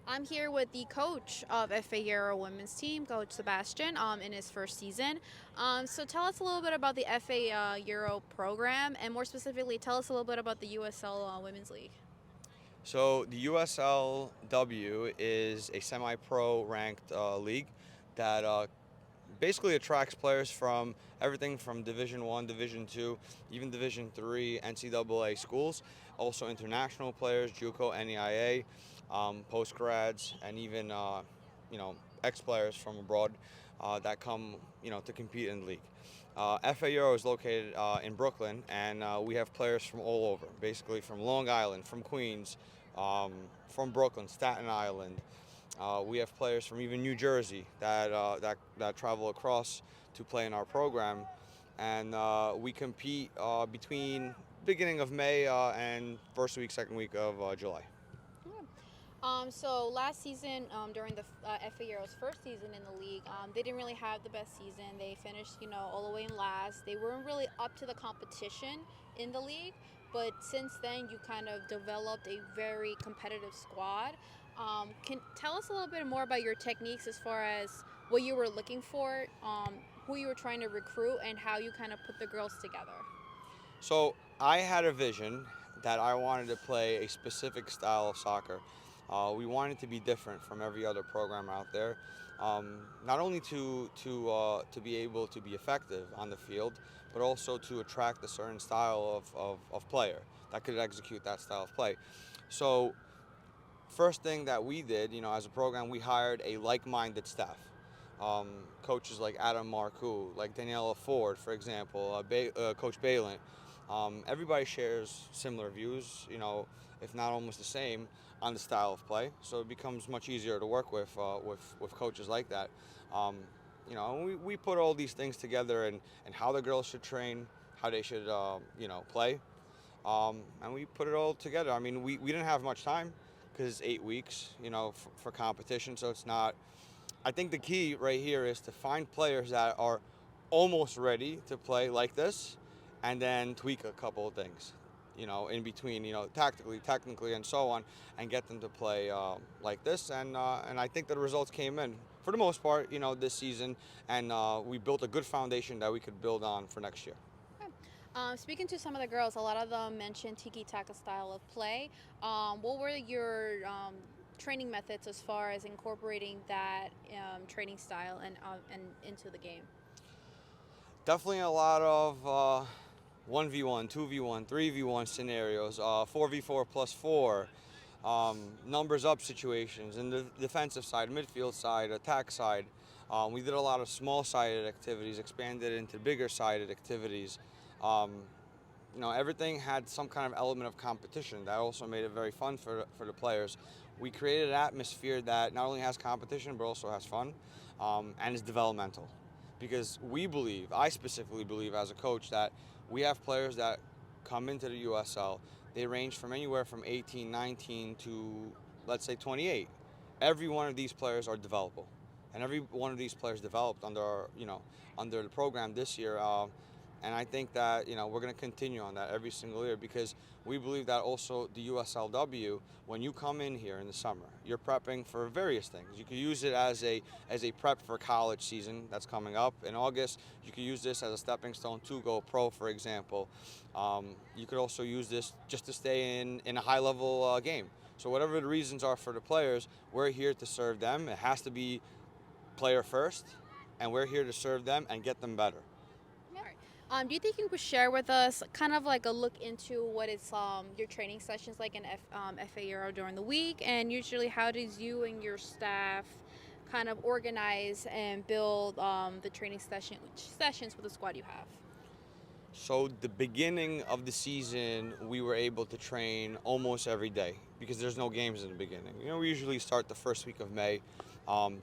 I'm here with the coach of FA Euro women's team, Coach Sebastian, in his first season. So tell us a little bit about the FA Euro program, and more specifically, tell us a little bit about the USL Women's League. So the USLW is a semi-pro ranked league that basically attracts players from everything from Division One, Division Two, even Division Three NCAA schools. Also international players, JUCO, NEIA, post grads, and even ex players from abroad that come to compete in the league. FA Euro is located in Brooklyn, and we have players from all over, basically from Long Island, from Queens, from Brooklyn, Staten Island. We have players from even New Jersey that travel across to play in our program, and we compete between beginning of May and first week, second week of July. So last season, during the FA Euro's first season in the league, they didn't really have the best season. They finished, all the way in last. They weren't really up to the competition in the league. But since then, you kind of developed a very competitive squad. Can tell us a little bit more about your techniques as far as what you were looking for, who you were trying to recruit, and how you kind of put the girls together. So I had a vision that I wanted to play a specific style of soccer. We wanted to be different from every other program out there. Not only to be able to be effective on the field, but also to attract a certain style of player that could execute that style of play. So first thing that we did, as a program, we hired a like-minded staff. Um, Coaches like Adam Marcoux, like Daniela Ford, for example, Coach Balin. Everybody shares similar views, if not almost the same, on the style of play. So it becomes much easier to work with coaches like that. Um, we put all these things together and how the girls should train, how they should, play. And we put it all together. I mean, we didn't have much time because it's 8 weeks, for competition. So it's not. I think the key right here is to find players that are almost ready to play like this, and then tweak a couple of things, in between, tactically, technically, and so on, and get them to play like this. And I think that the results came in for the most part, this season, and we built a good foundation that we could build on for next year. Speaking to some of the girls, a lot of them mentioned tiki taka style of play. What were your training methods as far as incorporating that training style and into the game? Definitely a lot of 1v1, 2v1, 3v1 scenarios, 4v4 plus 4, numbers up situations in the defensive side, midfield side, attack side. We did a lot of small sided activities, expanded into bigger sided activities. Um, Everything had some kind of element of competition. That also made it very fun for the players. We created an atmosphere that not only has competition but also has fun, and is developmental. Because I specifically believe as a coach, that we have players that come into the USL. They range from anywhere from 18, 19 to, let's say, 28. Every one of these players are developable, and every one of these players developed under the program this year. And I think that we're going to continue on that every single year, because we believe that also the USLW, when you come in here in the summer, you're prepping for various things. You could use it as a prep for college season that's coming up in August. You could use this as a stepping stone to go pro, for example. You could also use this just to stay in a high level game. So whatever the reasons are for the players, we're here to serve them. It has to be player first, and we're here to serve them and get them better. Do you think you could share with us kind of like a look into what is your training sessions like in FA Euro during the week, and usually how does you and your staff kind of organize and build the training sessions with the squad you have? So the beginning of the season, we were able to train almost every day because there's no games in the beginning. We usually start the first week of May.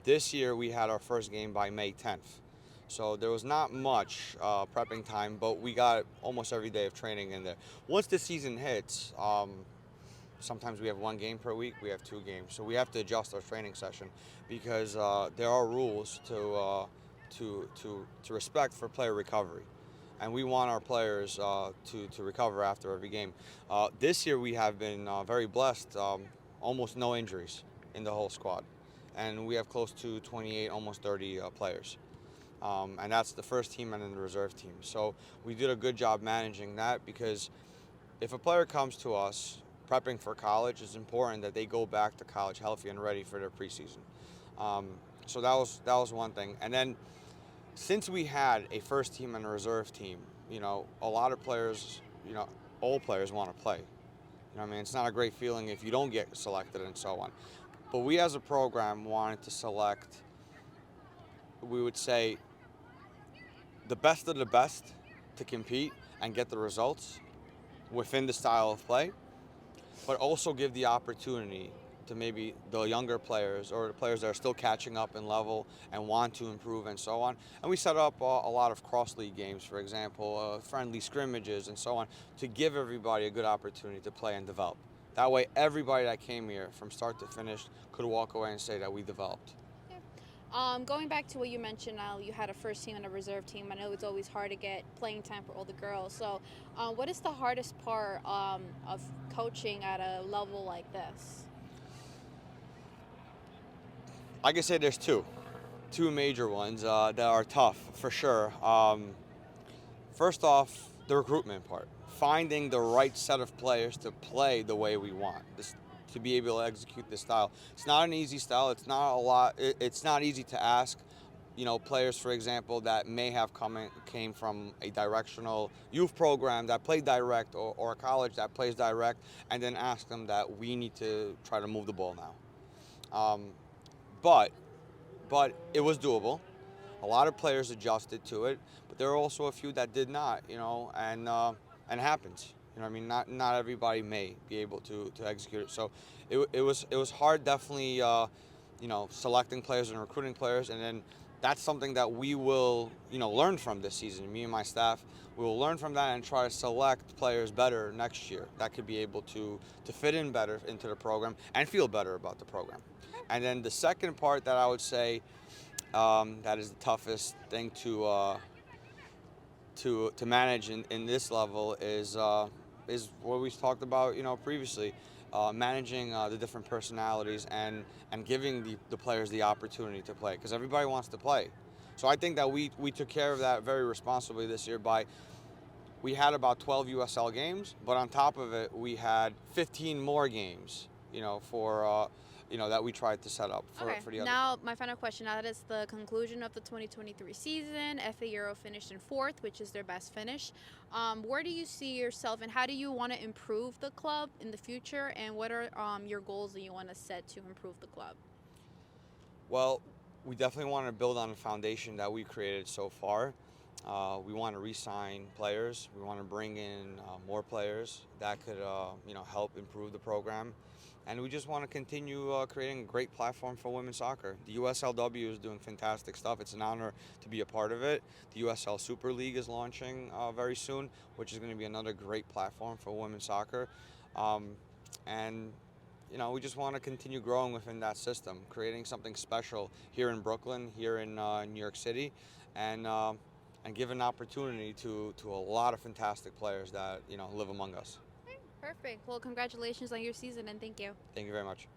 This year, we had our first game by May 10th. So there was not much prepping time, but we got almost every day of training in there. Once the season hits, sometimes we have one game per week, we have two games. So we have to adjust our training session because there are rules to respect for player recovery. And we want our players to recover after every game. This year we have been very blessed, almost no injuries. in the whole squad, and we have close to 28, almost 30 players. And that's the first team and then the reserve team. So we did a good job managing that, because if a player comes to us prepping for college, it's important that they go back to college healthy and ready for their preseason. Um, so that was one thing. And then since we had a first team and a reserve team, a lot of players, old players want to play. I mean, it's not a great feeling if you don't get selected and so on. But we as a program wanted to select, we would say, the best of the best to compete and get the results within the style of play, but also give the opportunity to maybe the younger players or the players that are still catching up in level and want to improve and so on. And we set up a lot of cross-league games, for example, friendly scrimmages and so on, to give everybody a good opportunity to play and develop. That way, everybody that came here from start to finish could walk away and say that we developed. Going back to what you mentioned, you had a first team and a reserve team. I know it's always hard to get playing time for all the girls. So, what is the hardest part of coaching at a level like this? I can say there's two major ones that are tough for sure. First off, the recruitment part, finding the right set of players to play the way we want, to be able to execute this style. It's not an easy style. It's not a lot. It's not easy to ask, players, for example, that may have came from a directional youth program that played direct, or a college that plays direct, and then ask them that we need to try to move the ball now. But it was doable. A lot of players adjusted to it, but there are also a few that did not, and it happens. I mean, not everybody may be able to execute it. So it was hard, definitely, selecting players and recruiting players, and then that's something that we will, learn from this season. Me and my staff, we will learn from that and try to select players better next year that could be able to fit in better into the program and feel better about the program. And then the second part that I would say that is the toughest thing to manage in this level is what we talked about, previously, managing the different personalities and giving the players the opportunity to play, because everybody wants to play. So I think that we took care of that very responsibly this year we had about 12 USL games, but on top of it, we had 15 more games, for that we tried to set up for the other. Now, my final question. Now that it's the conclusion of the 2023 season, FA Euro finished in 4th, which is their best finish. Where do you see yourself, and how do you want to improve the club in the future, and what are your goals that you want to set to improve the club? Well, we definitely want to build on the foundation that we created so far. We want to re-sign players. We want to bring in more players that could, help improve the program. And we just want to continue creating a great platform for women's soccer. The USLW is doing fantastic stuff. It's an honor to be a part of it. The USL Super League is launching very soon, which is going to be another great platform for women's soccer. And we just want to continue growing within that system, creating something special here in Brooklyn, here in New York City, and give an opportunity to a lot of fantastic players that live among us. Perfect. Well, congratulations on your season, and thank you. Thank you very much.